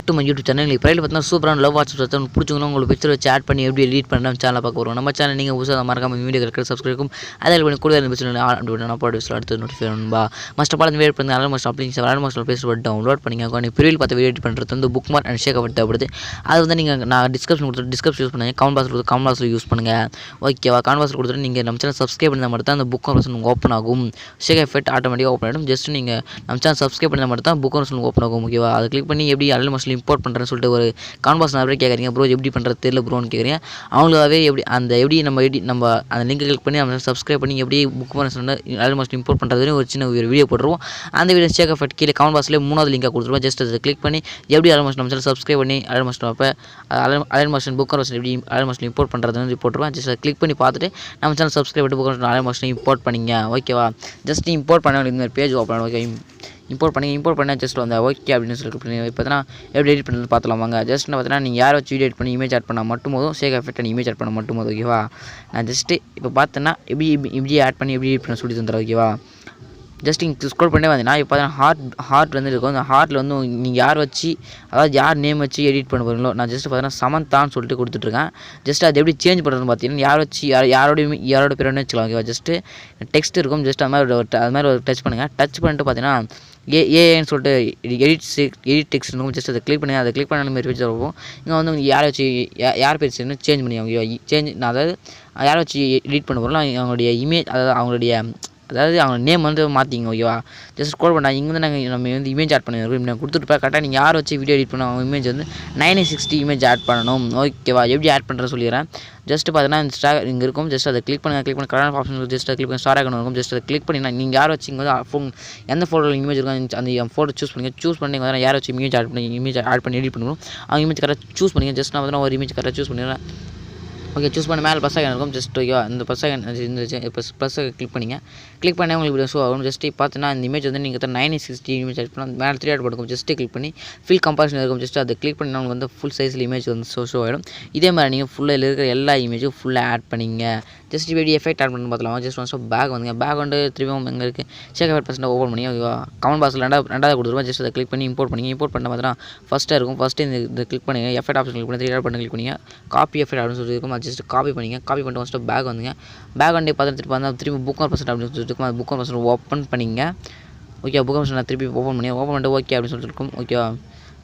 To my YouTube channel. இப்போ பார்த்தீங்கன்னா சூப்பரான லவ் வாட்ஸ்அப் சத்தம் பிடிச்சிங்கன்னா உங்களுக்கு பிக்சர் வச்சு ஆட் பண்ணி எப்படி எடிட் பண்ண சேனல் பார்க்க வரும். நம்ம சேனல் நீங்கள் புதுசாக மறக்காம வீடியோ இருக்கிற சப்ஸ்கிரைபும் அதில் பண்ணி கூட அடுத்து நோட்டிஃபை பண்ணுவா மஸ்ட் பால் வெயிட் பண்ணி அலர் மஸ்ட் அப்ளிகேஷன் அலர் மஸ்ட் ப்ளே ஸ்டோர் டவுன்லோட் பண்ணிங்க. நீங்கள் ப்ரீவில் பார்த்து வீடியோ எடிட் பண்ணுறது வந்து புக் மார்க் அண்ட் ஷேக் தேவைப்படுது. அது வந்து நீங்கள் நான் டிஸ்கிரிப்ஷன் கொடுத்துட்டு டிஸ்கிரிப்ஷன் யூஸ் பண்ணுங்கள். கான்வாஸில் யூஸ் பண்ணுங்கள். ஓகேவா, கான்வாஸில் கொடுத்துட்டு நீங்கள் நம்ம சேனல் சப்ஸ்கிரைப் பண்ணால் மட்டும் தான் அந்த புக் ஆப்ஷன் ஓப்பன் ஆகும். ஷேக் எஃபெக்ட் ஆட்டோமேட்டிக்காக ஓப்பன் ஆகிடும். ஜஸ்ட் நீங்கள் நம்ம சேனல் சப்ஸ்கிரைப் பண்ணால் மட்டும் தான் புக் ஆப்ஷன் ஓப்பன் ஆகும். ஓகேவா, அதை கிளிக் பண்ணி எப்படி அலர் மஸ்ட் இம்போர்ட் பண்ணுறேன்னு சொல்லிட்டு ஒரு கான்வாஸ் நிறைய கேட்குறீங்க. ப்ரோ எப்படி பண்ணுறது தெரியல ப்ரோன்னு கேட்குறீங்க. அவங்களாவே எப்படி நம்ம அந்த லிங்கை கிளிக் பண்ணி நம்ம சப்ஸ்கிரைப் பண்ணி எப்படி புக் பண்ண அலர் மஸ்ட் இம்போர்ட் பண்ணுறது ஒரு சின்ன வீடியோ போட்டுருவோம். அந்த வீடியோ ஷேக் எஃபெக்ட் கீழே கான்வாஸில் 3வது லிங்காக கொடுத்துருவோம். ஜஸ்ட் அதை கிளிக் பண்ணி எப்படி அலர் மஸ்ட் நம்ம சேனல் சப்ஸ்கிரைப் பண்ணி அலர் மஸ்ட் அலர் மஸ்ட் புக் ஆப்ஷன் எப்படி அலர் மஸ்ட் இம்போர்ட் பண்ணுறதுன்னு போட்டுருவோம். ஜஸ்ட் அதை கிளிக் பண்ணி பார்த்துட்டு நம்ம சேனல் சப்ஸ்கிரைப் பண்ணி புக் ஆப்ஷன் அலர் மஸ்ட் இம்போர்ட் பண்ணிங்க. ஓகேவா, ஜஸ்ட் இம்போர்ட் பண்ண இந்த மாதிரி பேஜ் ஓப்பன் ஆகும். ஓகே, இம்போர்ட் பண்ண ஜஸ்ட் வந்து ஓகே அப்படின்னு சொல்லி பார்த்தீங்கன்னா எப்படி எடிட் பண்ணுறது பார்த்துலாம் வாங்க. ஜஸ்ட் பார்த்தீங்கன்னா நீங்கள் யாரை வச்சு வீடியோ எடிட் பண்ணி இமேஜ் ஆட் பண்ணால் மட்டும் போதும். ஷேக் எஃபெக்ட் அண்ட் இமேஜ் ஆட் பண்ண மட்டும் போதும். ஓகேவா, நான் ஜஸ்ட்டு இப்போ பார்த்தேன்னா எப்படி ஆட் பண்ணி எப்படி எடிட் பண்ண சொல்லி தந்துடுறேன். ஓகேவா, ஜஸ்ட் இங்கே ஸ்க்ரோல் பண்ணி வந்தீங்கன்னா இப்போ பார்த்தீங்கன்னா ஹார்ட் வந்து இருக்கும். அந்த ஹார்ட்டில் வந்து நீங்கள் யார் வச்சு அதாவது யார் நேம் வச்சு எடிட் பண்ண போகிறீங்களோ நான் ஜஸ்ட் பார்த்தீங்கன்னா சமந்தான்னு சொல்லிட்டு கொடுத்துட்ருக்கேன். ஜஸ்ட் அது எப்படி சேஞ்ச் பண்ணுறதுன்னு பார்த்தீங்கன்னா யாரோட பேருன்னு வச்சுக்கலாம். ஓகேவா, ஜஸ்ட்டு டெக்ஸ்ட் இருக்கும். ஜஸ்ட் அது மாதிரி ஒரு டச் பண்ணுங்கள். டச் பண்ணிட்டு பார்த்தீங்கன்னா ஏஏன்னு சொல்லிட்டு எடிட் டெக்ஸ்ட் இருக்கும். ஜஸ்ட் அதை கிளிக் பண்ணி அதை கிளிக் பண்ண மாதிரி வச்சு இருக்கும். இங்கே வந்து யாரை வச்சு யார் பேர் சேஞ்ச் பண்ணி அதாவது யாரை வச்சு எடிட் பண்ண போகிறோம் அவங்களுடைய இமேஜ் அதாவது அவங்க நேம் வந்து மாற்றிங்க. ஓகேவா, ஜஸ்ட் ஸ்க்ரோல் பண்ணால் இங்கே வந்து நம்ம வந்து இமேஜ் ஆட் பண்ணிருக்கோம். நான் கொடுத்துருப்பேன் கரெக்டாக நீங்கள் யார் வச்சு வீடியோ எடிட் பண்ண அவங்க இமேஜ் வந்து 960 இமேஜ் ஆட் பண்ணணும். ஓகேவா, எப்படி ஆட் பண்ணுறது சொல்லிடுறேன். ஜஸ்ட் பார்த்தீங்கன்னா இந்த இங்கே இருக்கும். ஜஸ்ட் அதை கிளிக் பண்ணி கரெக்டான ஆப்ஷன் ஜஸ்ட் கிளிக் பண்ணி ஸ்டார் ஆகணும் இருக்கும். ஜஸ்ட் அதை கிளிக் பண்ணி நீங்கள் யார் வச்சு இங்கே வந்து எந்த ஃபோட்டோவில் இமேஜ் இருக்கும் அந்த ஃபோட்டோ சூஸ் பண்ணி யார் வச்சு இமேஜ் ஆட் பண்ணி எடிட் பண்ணணும் அவங்க இமேஜ் கரெக்டாக சூஸ் பண்ணிங்க. ஜஸ்ட் நான் பார்த்தீங்கன்னா ஒரு இமேஜ் கரெக்டாக சூஸ் பண்ணிடுறேன். ஓகே, சூஸ் பண்ண மேலே ப்ளஸ் ஐக்கன் இருக்கும். ஜஸ்ட் ஓகேவா, இந்த ப்ளஸ் ஐக்கன் இருந்துச்சு. இப்போ ப்ளஸ் கிளிக் பண்ணிங்க. கிளிக் பண்ணால் உங்களுக்கு ஷோ ஆகும். ஜஸ்ட் பார்த்தீங்கன்னா இந்த இமேஜ் வந்து நீங்கள் 960 இமேஜ் ஆட் பண்ணால் மேலே 3 ஆட் பண்ணும். ஜஸ்ட் கிளிக் பண்ணி ஃபில் கம்பாரிசன் இருக்கும். ஜஸ்ட் அதை கிளிக் பண்ணி உங்களுக்கு வந்து ஃபுல் சைஸில் இமேஜ் வந்து ஷோ ஆகிடும். இதே மாதிரி நீங்கள் ஃபுல்லாக இருக்கிற எல்லா இமேஜும் ஃபுல்லாக ஆட் பண்ணிங்க. ஜஸ்ட் இப்படி எஃபெக்ட் ஆட் பண்ணி பார்த்துலாம். ஜஸ்ட் ஒன்ஸ் பேக் வந்துங்க. பேக் வந்து திரும்பியும் எங்கே இருக்குது ஷேக் எஃபெக்ட் ஓப்பன் பண்ணி ஓகேவா, கமெண்ட் பாக்ஸில் ரெண்டாவது கொடுத்துருவோம். ஜஸ்ட் அதை கிளிக் பண்ணி இம்போர்ட் பண்ணிங்க. இம்போர்ட் பண்ண பார்த்தீங்கன்னா ஃபஸ்ட்டாக இருக்கும். ஃபஸ்ட்டு இந்த கிளிக் பண்ணிங்க. எஃபெக்ட் ஆப்ஷன் கிளிக் பண்ணி 3 ஆட் பண்ணி கிளிக் பண்ணிங்க. காப்பி எஃபெக்ட் அப்படின்னு சொல்லி இருக்கும். அது ஜஸ்ட் காப்பி பண்ணிங்க. காப்பி பண்ணிட்டு ஃபஸ்ட்டு பேக் வந்துங்க. பேக் வந்து பார்த்துட்டு திரும்பி புக் பர்சன்ட் அப்படின்னு சொல்லிட்டு இருக்கும். அது புக் பர்சன்ட் ஓப்பன் பண்ணிங்க. ஓகே, புக் பர்சன்ட் நான் திருப்பி ஓப்பன் பண்ணிட்டு ஓகே அப்படின்னு சொல்லிட்டு இருக்கும். ஓகேவா,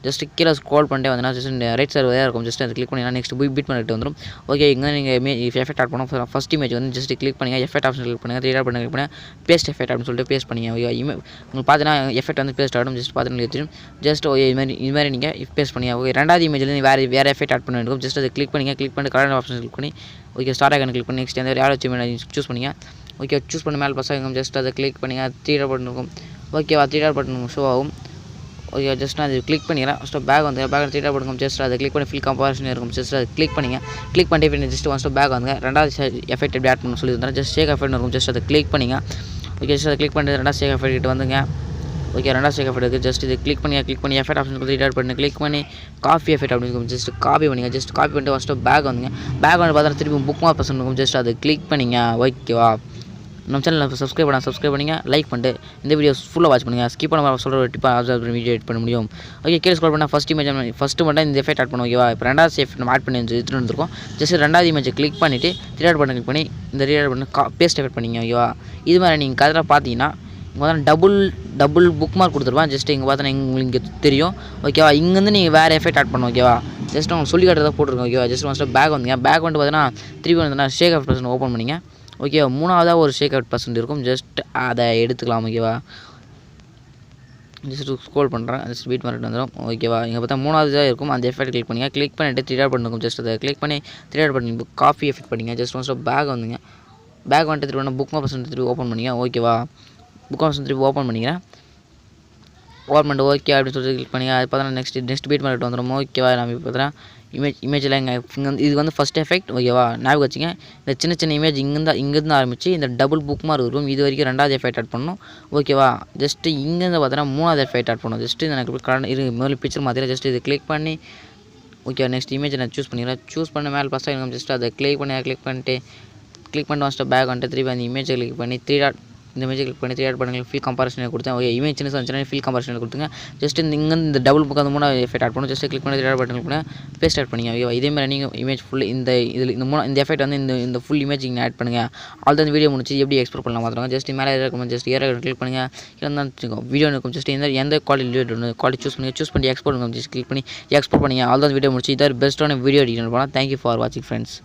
ஜஸ்ட் கீழே ஸ்க்ரோல் பண்ணிட்டு வந்தீங்கன்னா ஜஸ்ட் ரைட் சைடு வரையா இருக்கும். ஜஸ்ட் அதை கிளிக் பண்ணிங்கன்னா நெக்ஸ்ட் பீட் பண்ணிட்டு வந்துடும். ஓகே, இங்கே நீங்கள் எஃபெக்ட் ஆட் பண்ணோம். ஃபஸ்ட் இமேஜ் வந்து ஜஸ்ட் கிளிக் பண்ணுங்கள். எஃபெக்ட் ஆப்ஷன் கிளிக் பண்ணுங்கள். 3 ஆட் பண்ணி கிளிக் பண்ணி பேஸ்ட் எஃபெக்ட் அப்படின்னு சொல்லிட்டு பேஸ்ட் பண்ணிங்க. ஓகே, உங்களுக்கு பார்த்தீங்கன்னா எஃபெக்ட் வந்து பேஸ்ட் ஆகிடும். ஜஸ்ட் பார்த்துட்டு தெரியும். ஜஸ்ட் ஓகே இது மாதிரி நீங்கள் பேஸ்ட் பண்ணிங்க. ஓகே, ரெண்டாவது இமேஜில் வேறு எஃபெக்ட் ஆட் பண்ணிருக்கும். ஜஸ்ட் அதை கிளிக் பண்ணிங்க. கிளிக் பண்ணி கரெக்டான ஆப்ஷன் கிளிக் பண்ணி ஓகே ஸ்டார் ஐக்கன் கிளிக் பண்ணி நெக்ஸ்ட் அந்த யார் வச்சு சூஸ் பண்ணிங்க. ஓகே, சூஸ் பண்ண மேலே ப்ளஸ் ஆகும். ஜஸ்ட் அதை கிளிக் பண்ணிங்க. 3 ஆட் பட்டன் இருக்கும். ஓகேவா, 3 ஆட் பட்டன் ஷோ ஆகும். ஓகே, ஜஸ்ட் நான் அது கிளிக் பண்ணிக்கிறேன். ஃபஸ்ட்டு பேக் வந்து பேக் 3 ஆட் பண்ணுங்க. ஜஸ்ட் அதை கிளிக் பண்ணி ஃபில் கம்பாரிசன் இருக்கும். ஜஸ்ட் அதை கிளிக் பண்ணிங்க. கிளிக் பண்ணிட்டு ஜஸ்ட் ஒன்ஸ் பேக் வந்துங்க. ரெண்டாவது எஃபெக்ட் எப்படி ஆட் பண்ணணும் சொல்லி தந்தேன். ஜஸ்ட் ஷேக் எஃபெக்ட் இருக்கும். ஜஸ்ட் அதை கிளிக் பண்ணிங்க. ஓகே, ஜஸ்ட் அதை கிளிக் பண்ணிட்டு ரெண்டாவது ஷேக் எஃபெக்ட் கிட்ட வந்துங்க. ஓகே, ரெண்டாவது ஷேக் எஃபெக்ட் இருக்குது. ஜஸ்ட் இது கிளிக் பண்ணி எஃபெக்ட் ஆப்ஷன் 3 ஆட் பண்ணி கிளிக் பண்ணி காப்பி எஃபெக்ட் அப்படின்னு இருக்கும். ஜஸ்ட் காப்பி பண்ணிங்க. ஜஸ்ட் காப்பி பண்ணிட்டு ஃபஸ்ட்டு பேக் வந்துங்க. பேக் வந்து பார்த்தா திருப்பி புக் மார்க் பர்சன் இருக்கும். ஜஸ்ட் அதை கிளிக் பண்ணிங்க. ஓகேவா, நம்ம சேனலில் சப்ஸ்கிரைப் பண்ணிங்க. லைக் பண்ணிட்டு இந்த வீடியோ ஃபுல்லாக வாட்ச் பண்ணுங்கள். ஸ்கிப் பண்ண சொல்கிற ஒரு டிப்பாக அப்சர்வ் பண்ணி வீடியோ எடிட் பண்ண முடியும். ஓகே, கீழே ஸ்க்ரோல் பண்ணால் ஃபஸ்ட் இமேஜ் மட்டும் இந்த எஃபெக்ட் ஆட் பண்ணுவோம். ஓகேவா, இப்போ ரெண்டாவது எஃபெக்ட் நம்ம ஆட் பண்ணி எடுத்துகிட்டு வந்துருக்கோம். ஜஸ்ட் ரெண்டாவது இமேஜை கிளிக் பண்ணிவிட்டு 3 ஆட் பண்ணி கிளிக் பண்ணி இந்த 3 ஆட் பண்ணி பேஸ்ட் எஃபெக்ட் பண்ணிங்க. ஓகேவா, இது மாதிரி நீங்கள் கரெக்டாக பார்த்தீங்கன்னா இங்கே வந்து டபுள் புக் மார்க் கொடுத்துருப்பேன். ஜஸ்ட் இங்கே பார்த்தீங்கன்னா உங்களுக்கு தெரியும். ஓகேவா, இங்கேருந்து நீங்கள் வேறு எஃபெக்ட் ஆட் பண்ணணும். ஓகேவா, ஜஸ்ட் உங்களுக்கு சொல்லி காட்டுறதா போட்டிருக்கோம். ஓகேவா, ஜஸ்ட் ஒன்ஸ் பேக் வந்துங்க. பேக் வந்து பார்த்தீங்கன்னா திருப்பி வந்தீங்கன்னா ஷேக் எஃபெக்ட் பர்சன்ட் ஓப்பன் பண்ணிங்க. ஓகே, மூணாவதாக ஒரு ஷேக் அவுட் பர்சன்ட் இருக்கும். ஜஸ்ட் அதை எடுத்துக்கலாம். ஓகேவா, ஜஸ்ட் ஸ்க்ரோல் பண்ணுறேன். ஜஸ்ட் பீட் பண்ணிட்டு வந்துடும். ஓகேவா, இங்கே பார்த்தா மூணாவது தான் இருக்கும். அந்த எஃபெக்ட் கிளிக் பண்ணிங்க. கிளிக் பண்ணிவிட்டு 3 ஆட் பண்ணிருக்கும். ஜஸ்ட் அதை கிளிக் பண்ணி 3 ஆட் பண்ணி காப்பி எஃபெக்ட் பண்ணிங்க. ஜஸ்ட் ஒன்ஸ் பேக் வந்துங்க. பேக் வந்துட்டு திருப்பி புக் பர்சன்ட் திருப்பி ஓப்பன் பண்ணிங்க. ஓகேவா, புக் பர்சன்ட் திருப்பி ஓப்பன் பண்ணிக்கிறேன். ஓப்பன் பண்ணிட்டு ஓகே அப்படின்னு சொல்லிட்டு கிளிக் பண்ணிங்க. அது பார்த்தா நெக்ஸ்ட் பீட் பண்ணிட்டு வந்துடும். ஓகேவா, நம்ம இப்போ பார்த்தா இமேஜில் இங்கே இது வந்து ஃபஸ்ட் எஃபெக்ட். ஓகேவா, ஞாபகம் வச்சுங்க. இந்த சின்ன இமேஜ் இங்கேருந்து ஆரம்பித்து இந்த டபுள் புக் மார்க் இருக்கும். இது வரைக்கும் ரெண்டாவது எஃபெக்ட் ஆட் பண்ணணும். ஓகேவா, ஜஸ்ட்டு இங்கேருந்து பார்த்தோன்னா மூணாவது எஃபெக்ட் ஆட் பண்ணணும். ஜஸ்ட்டு எனக்கு முதல்ல பிக்சர் மாதிரி ஜஸ்ட் இது கிளிக் பண்ணி ஓகே நெக்ஸ்ட் இமேஜை நான் சூஸ் பண்ணிக்கிறேன். சூஸ் பண்ண மேலே ஃபஸ்ட்டாக இருக்கும். ஜஸ்ட் அதை கிளிக் பண்ணிட்டு ஃபஸ்ட்டு பேக் வந்துட்டு திருப்பி அந்த இமேஜை கிளிக் பண்ணி 3 ஆட் இந்த இமேஜை கிளிக் பண்ணி த்ரீ ஆட் பண்ணுங்கள் ஃபில் கம்பாரிசன் கொடுத்தேன். ஓகே இமேஜ் சின்ன இருந்துச்சுன்னா ஃபில் கம்பாரிசன் கொடுத்துங்க. ஜஸ்ட் இந்த டபுள் பக்கம் அந்த 3 எஃபெக்ட் ஆட் பண்ணும். ஜஸ்ட் கிளிக் பண்ணி த்ரீ ஆட் பட்டன் கிளிக் பண்ணி பேஸ்ட் ஆட் பண்ணிங்க. ஓகே இதே மாதிரி நீங்கள் இமேஜ் ஃபுல் இந்த எஃபெக்ட் வந்து இந்த ஃபுல் இமேஜ் நீங்கள் ஆட் பண்ணுங்கள். ஆல் தான் வீடியோ முடிச்சு எப்படி எக்ஸ்போர்ட் பண்ணலாம் பார்த்துருங்க. ஜஸ்ட் மேலே இருக்கும் ஜஸ்ட் கிளிக் பண்ணுங்கள். இருந்தால் வீடியோ இருக்கும் ஜஸ்ட் எந்த குவாலிட்டி சூஸ் பண்ணி எக்ஸ்போர்ட் ஜஸ்ட் கிளிக் பண்ணி எக்ஸ்போர்ட் பண்ணிங்க. ஆல் தான் வீடியோ முடிச்சு இதான் பெஸ்ட்டான வீடியோ எடிட் பண்ணலாம். தேங்க்யூ ஃபார் வாட்சிங் ஃப்ரெண்ட்ஸ்.